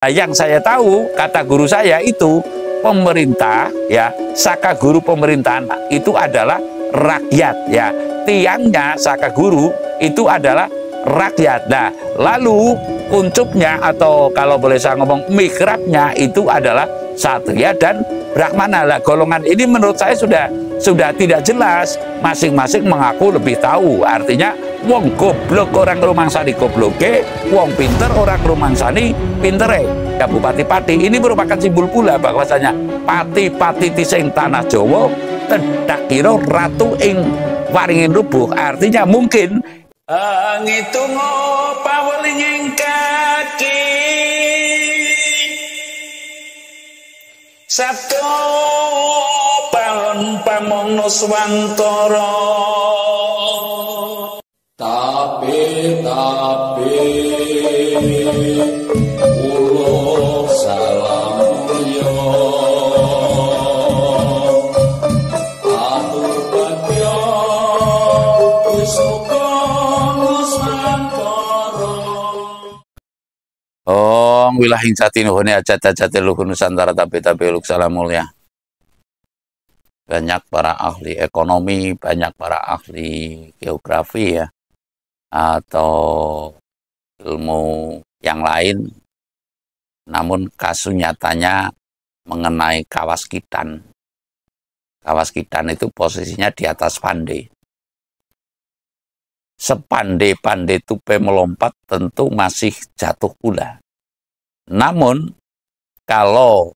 Yang saya tahu, kata guru saya itu pemerintah ya, saka guru pemerintahan itu adalah rakyat ya. Tiangnya saka guru itu adalah rakyat. Nah, lalu uncupnya atau kalau boleh saya ngomong mihrabnya itu adalah Satria dan Brahmana. Lah, golongan ini menurut saya sudah tidak jelas. Masing-masing mengaku lebih tahu. Artinya wong goblok orang rumangsani gobloke, wong pinter orang rumangsani pintere. Ya Bupati Pati ini merupakan simbol pula bahwasanya pati-pati tising tanah Jawa tedak kira ratu ing waringin rubuh. Artinya mungkin ngitung pawelinging kaki sabdo palon pamongno swantara tapi ulo salam yo atur bagyo isuka nusantara. Oh, wilahing satinuhune ajat-ajate luhur Nusantara tapi luk salam mulia. Banyak para ahli ekonomi, banyak para ahli geografi ya, atau ilmu yang lain. Namun kasus nyatanya mengenai kawaskitan. Kawaskitan itu posisinya di atas pandai. Sepandai-pandai tupai melompat tentu masih jatuh pula. Namun kalau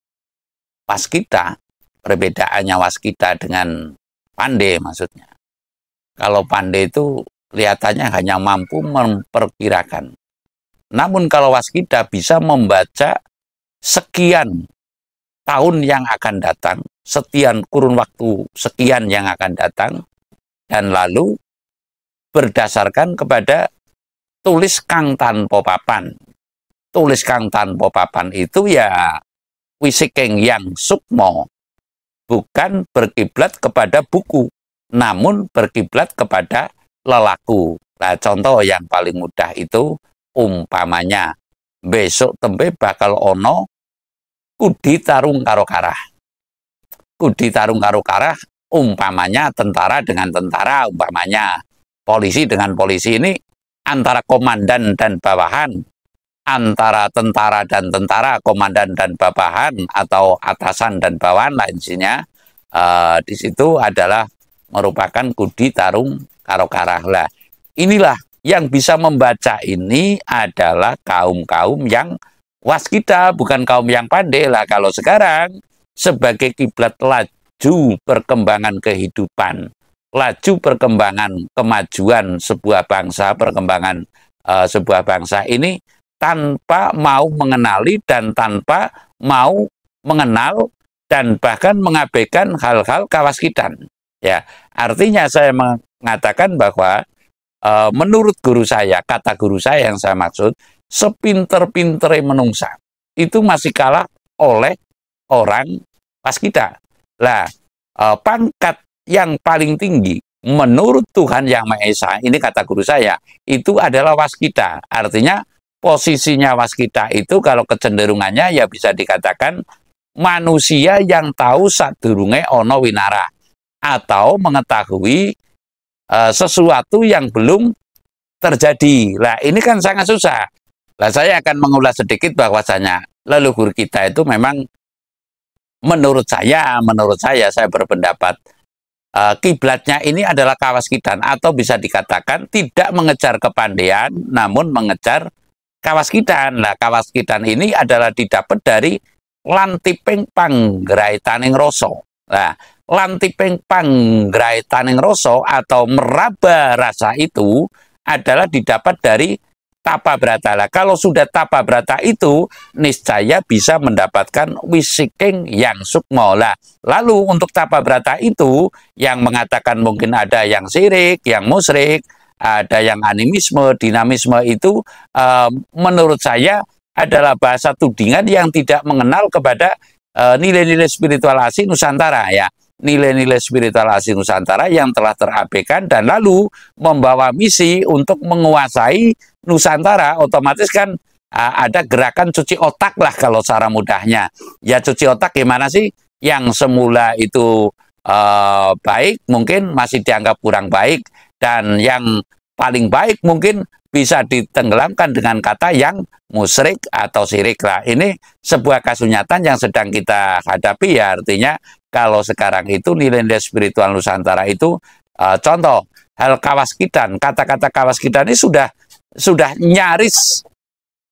waskita, perbedaannya waskita dengan pandai maksudnya. Kalau pandai itu kelihatannya hanya mampu memperkirakan. Namun kalau waskita bisa membaca sekian tahun yang akan datang, sekian kurun waktu sekian yang akan datang, dan lalu berdasarkan kepada tulis kang tanpa papan. Tulis kang tanpa papan itu ya wisiking yang sukmo, bukan berkiblat kepada buku, namun berkiblat kepada lelaku. Nah, contoh yang paling mudah itu umpamanya besok tembe bakal ono kudi tarung karo karah. Kudi tarung karo karah umpamanya tentara dengan tentara, umpamanya polisi dengan polisi. Ini antara komandan dan bawahan, antara tentara dan tentara, komandan dan bawahan, atau atasan dan bawahan lainnya. Di situ adalah merupakan kudi tarung karo karah. Lah, inilah yang bisa membaca ini adalah kaum-kaum yang waskita, bukan kaum yang pandai. Lah, kalau sekarang sebagai kiblat laju perkembangan kehidupan, laju perkembangan kemajuan sebuah bangsa, perkembangan sebuah bangsa ini tanpa mau mengenali dan tanpa mau mengenal dan bahkan mengabaikan hal-hal kawaskitan. Ya, artinya saya mengatakan bahwa menurut guru saya, kata guru saya yang saya maksud, sepinter-pintere menungsa itu masih kalah oleh orang waskita. Lah, pangkat yang paling tinggi menurut Tuhan Yang Maha Esa, ini kata guru saya, itu adalah waskita. Artinya posisinya waskita itu kalau kecenderungannya ya bisa dikatakan manusia yang tahu sadurunge ono winara, atau mengetahui sesuatu yang belum terjadi. Lah, ini kan sangat susah. Lah, saya akan mengulas sedikit bahwasanya leluhur kita itu memang menurut saya berpendapat kiblatnya ini adalah kawaskitan, atau bisa dikatakan tidak mengejar kepandaian namun mengejar kawaskitan. Nah, kawaskitan ini adalah didapat dari lantiping panggrai taning rasa. Nah, lantiping panggrai taning rasa atau meraba rasa itu adalah didapat dari tapa brata. Lah, kalau sudah tapa brata itu niscaya bisa mendapatkan wisiking yang sukmo. Lah, lalu untuk tapa brata itu yang mengatakan mungkin ada yang sirik, yang musyrik, ada yang animisme, dinamisme itu menurut saya adalah bahasa tudingan yang tidak mengenal kepada nilai-nilai spiritual asli Nusantara ya. Nilai-nilai spiritual asli Nusantara yang telah terabaikan dan lalu membawa misi untuk menguasai Nusantara, otomatis kan ada gerakan cuci otak lah kalau cara mudahnya. Ya cuci otak gimana sih? Yang semula itu baik mungkin masih dianggap kurang baik, dan yang paling baik mungkin bisa ditenggelamkan dengan kata yang musyrik atau syirik lah. Ini sebuah kasunyatan yang sedang kita hadapi ya, artinya kalau sekarang itu nilai-nilai spiritual Nusantara itu contoh hal kawaskidan, kata-kata kawaskidan ini sudah nyaris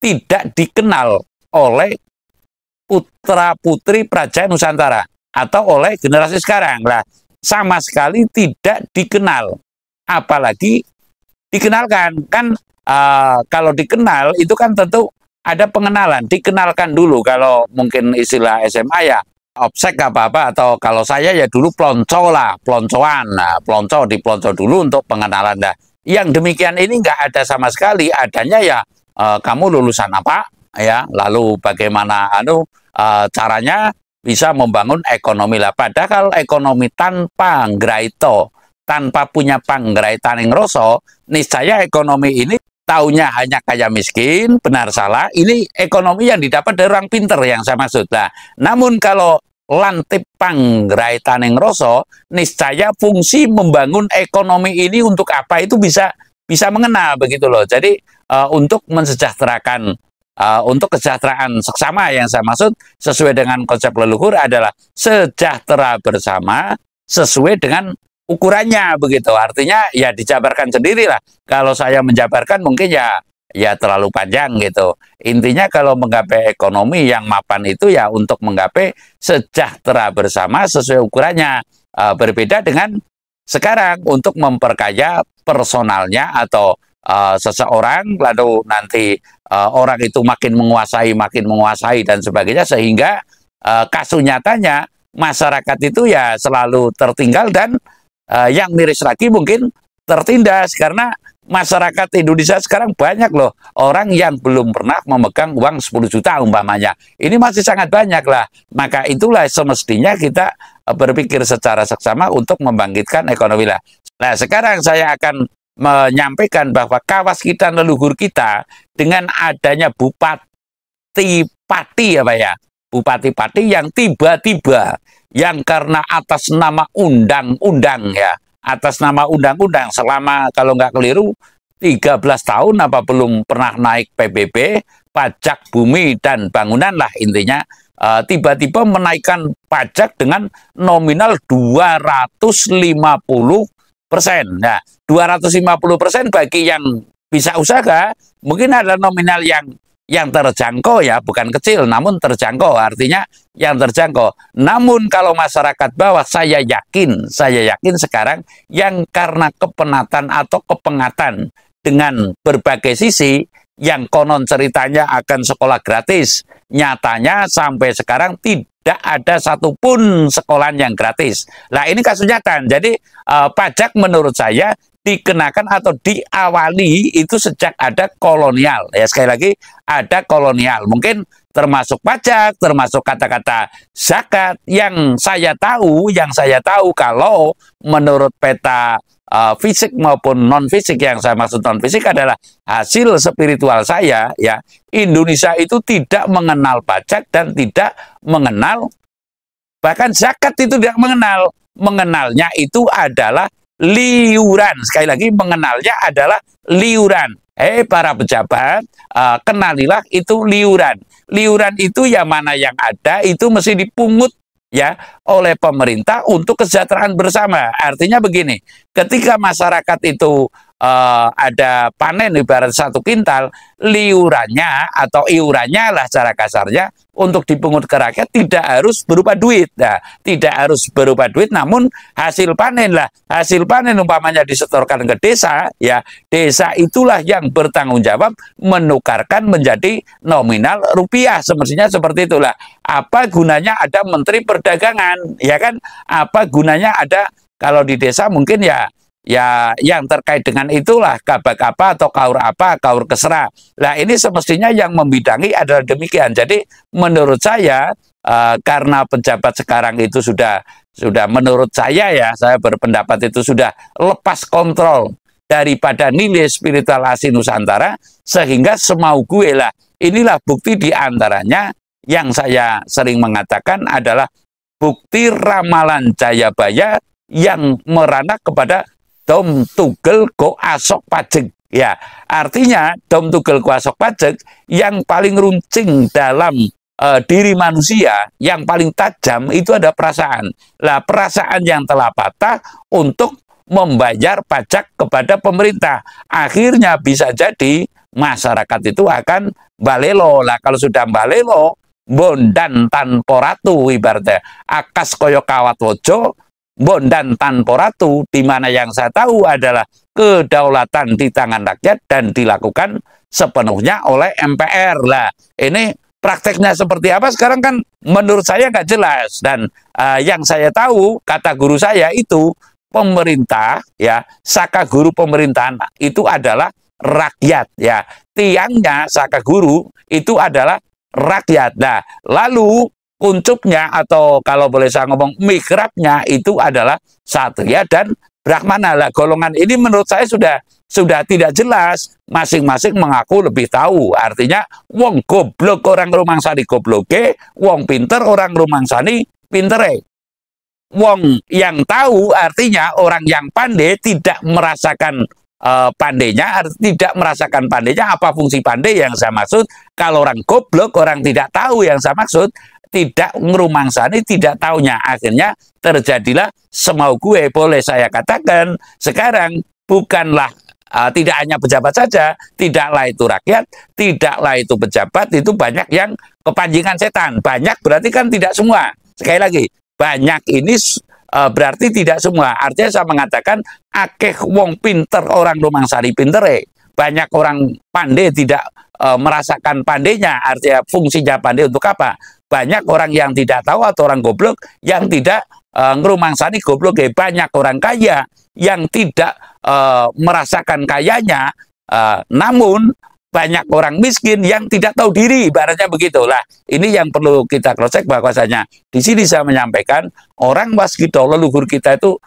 tidak dikenal oleh putra-putri Praja Nusantara atau oleh generasi sekarang lah, sama sekali tidak dikenal, apalagi dikenalkan. Kan kalau dikenal itu kan tentu ada pengenalan, dikenalkan dulu. Kalau mungkin istilah SMA ya obsek apa-apa, atau kalau saya ya dulu plonco lah, ploncoan. Nah, plonco dipelonco dulu untuk pengenalan. Nah, yang demikian ini nggak ada sama sekali, adanya ya kamu lulusan apa ya, lalu bagaimana caranya bisa membangun ekonomi lah. Padahal ekonomi tanpa nggraito, tanpa punya panggraitan yang roso, niscaya ekonomi ini taunya hanya kaya miskin, benar salah. Ini ekonomi yang didapat dari orang pinter yang saya maksud. Nah, namun kalau lantip panggraitan yang roso, niscaya fungsi membangun ekonomi ini untuk apa itu bisa mengenal begitu loh. Jadi untuk mensejahterakan, untuk kesejahteraan seksama yang saya maksud sesuai dengan konsep leluhur adalah sejahtera bersama sesuai dengan ukurannya begitu. Artinya ya dijabarkan sendirilah. Kalau saya menjabarkan mungkin ya terlalu panjang gitu. Intinya kalau menggapai ekonomi yang mapan itu ya untuk menggapai sejahtera bersama sesuai ukurannya. Berbeda dengan sekarang untuk memperkaya personalnya atau seseorang, lalu nanti orang itu makin menguasai dan sebagainya, sehingga kasunyatanya masyarakat itu ya selalu tertinggal, dan yang miris lagi mungkin tertindas, karena masyarakat Indonesia sekarang banyak loh orang yang belum pernah memegang uang 10 juta umpamanya. Ini masih sangat banyak lah. Maka itulah semestinya kita berpikir secara seksama untuk membangkitkan ekonomi lah. Nah, sekarang saya akan menyampaikan bahwa kawaskidan leluhur kita dengan adanya Bupati Pati ya Pak ya, Bupati Pati yang tiba-tiba yang karena atas nama undang-undang ya, atas nama undang-undang selama kalau nggak keliru 13 tahun apa belum pernah naik PBB, pajak bumi dan bangunan lah intinya, tiba-tiba menaikkan pajak dengan nominal 250%. Nah, 250% bagi yang bisa usaha mungkin ada nominal yang terjangkau ya, bukan kecil namun terjangkau, artinya yang terjangkau. Namun kalau masyarakat bawah, saya yakin sekarang yang karena kepenatan atau kepengatan dengan berbagai sisi, yang konon ceritanya akan sekolah gratis, nyatanya sampai sekarang tidak ada satupun sekolah yang gratis. Nah, ini kasunyatan. Jadi pajak menurut saya dikenakan atau diawali itu sejak ada kolonial. Ya, sekali lagi ada kolonial. Mungkin termasuk pajak, termasuk kata-kata zakat yang saya tahu kalau menurut peta fisik maupun non fisik, yang saya maksud non fisik adalah hasil spiritual saya ya, Indonesia itu tidak mengenal pajak dan tidak mengenal bahkan zakat, itu tidak mengenal. Mengenalnya itu adalah liuran. Sekali lagi, mengenalnya adalah liuran. Para pejabat, kenalilah itu liuran. Liuran itu yang mana yang ada itu mesti dipungut ya oleh pemerintah untuk kesejahteraan bersama. Artinya begini, ketika masyarakat itu ada panen ibarat 1 kintal, liurannya atau iurannya lah cara kasarnya untuk dipungut ke rakyat tidak harus berupa duit. Nah, tidak harus berupa duit, namun hasil panen lah. Hasil panen umpamanya disetorkan ke desa, ya desa itulah yang bertanggung jawab menukarkan menjadi nominal rupiah. Semestinya seperti itulah. Apa gunanya ada Menteri Perdagangan, ya kan? Apa gunanya ada kalau di desa mungkin ya yang terkait dengan itulah kabak apa atau kaur apa, kaur kesera. Nah, ini semestinya yang membidangi adalah demikian. Jadi menurut saya karena pejabat sekarang itu sudah menurut saya ya, saya berpendapat itu sudah lepas kontrol daripada nilai spiritual asli Nusantara, sehingga semau gue lah inilah bukti diantaranya yang saya sering mengatakan adalah bukti ramalan Jayabaya yang merana kepada Dom Tugel Go Asok Pajeg. Ya, artinya Dom Tugel Go Asok Pajeg yang paling runcing dalam diri manusia, yang paling tajam itu ada perasaan. Lah, perasaan yang telah patah untuk membayar pajak kepada pemerintah. Akhirnya bisa jadi masyarakat itu akan balelo. Lah, kalau sudah balelo, bondan tanpa ratu ibaratnya. Akas koyo kawat wojo, bondan tanpa ratu, di mana yang saya tahu adalah kedaulatan di tangan rakyat dan dilakukan sepenuhnya oleh MPR. Lah, ini prakteknya seperti apa sekarang kan menurut saya nggak jelas. Dan yang saya tahu, kata guru saya itu, pemerintah, ya, saka guru pemerintahan itu adalah rakyat, ya. Tiangnya saka guru itu adalah rakyat. Nah, lalu kuncupnya atau kalau boleh saya ngomong mihrabnya itu adalah Satria dan Brahmana. Lah, golongan ini menurut saya sudah tidak jelas. Masing-masing mengaku lebih tahu. Artinya wong goblok orang rumangsani gobloke, wong pinter orang rumangsani pintere. Wong yang tahu artinya orang yang pandai tidak merasakan pandainya, tidak merasakan pandainya. Apa fungsi pandai yang saya maksud? Kalau orang goblok, orang tidak tahu yang saya maksud, tidak ngerumangsani, tidak taunya. Akhirnya terjadilah semau gue. Boleh saya katakan sekarang bukanlah tidak hanya pejabat saja, tidaklah itu rakyat, tidaklah itu pejabat, itu banyak yang kepanjingan setan. Banyak berarti kan tidak semua. Sekali lagi, banyak ini berarti tidak semua. Artinya saya mengatakan akeh wong pinter orang rumangsari pintere. Banyak orang pandai tidak merasakan pandainya. Artinya fungsinya pandai untuk apa? Banyak orang yang tidak tahu atau orang goblok yang tidak ngerumangsani goblok. Banyak orang kaya yang tidak merasakan kayanya, namun banyak orang miskin yang tidak tahu diri, ibaratnya begitulah. Ini yang perlu kita cross-check bahwasanya di sini saya menyampaikan orang waskito, leluhur kita itu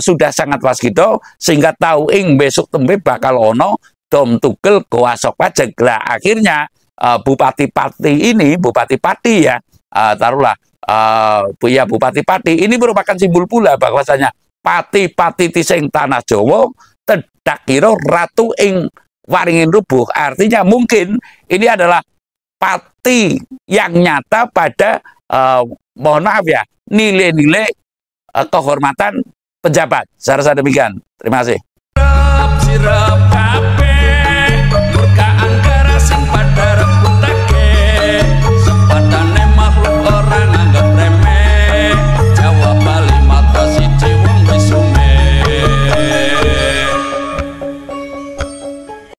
sudah sangat waskito sehingga tahu ing besok tembe bakal ono Dom Tugel Go Asok Pajeg. Lah, akhirnya Bupati Pati ini, Bupati Pati ya, taruhlah Bupati Pati ini merupakan simbol pula bahwasanya pati-pati tiseng tanah Jawa tedak kira ratu ing waringin rubuh. Artinya mungkin ini adalah pati yang nyata pada mohon maaf ya, nilai-nilai kehormatan pejabat. Saya rasa demikian. Terima kasih.